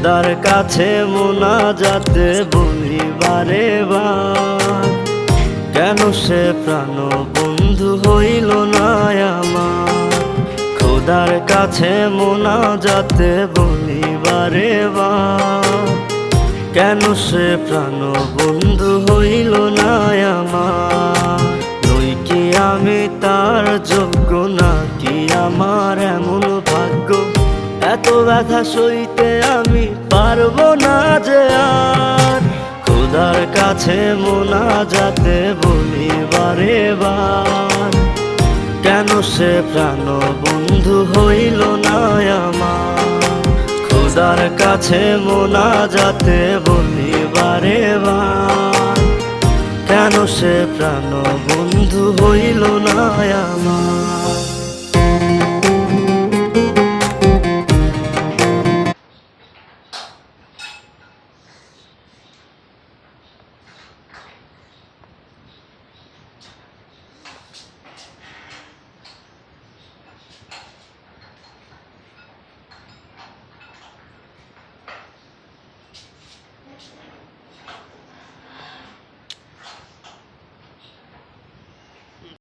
খোদার কাছে মোনাজাতে বলি বারে বার, কেন সে প্রাণ বন্ধু হইল না আমার। খোদার কাছে মোনাজাতে বলি বারে বার, কেন সে প্রাণ বন্ধু হইল না আমার। নই কি আমি তার যোগ্য, নাকি আমার এমন ভাগ্য, এত ব্যথা সইতে আমি পারবো না যে আর। খোদার কাছে মোনাজাতে বলি বারে বার, কেন সে প্রাণ বন্ধু হইল না আমার। খোদার কাছে মোনাজাতে বলি বারে বার, কেন সে প্রাণ বন্ধু হইল না আমার।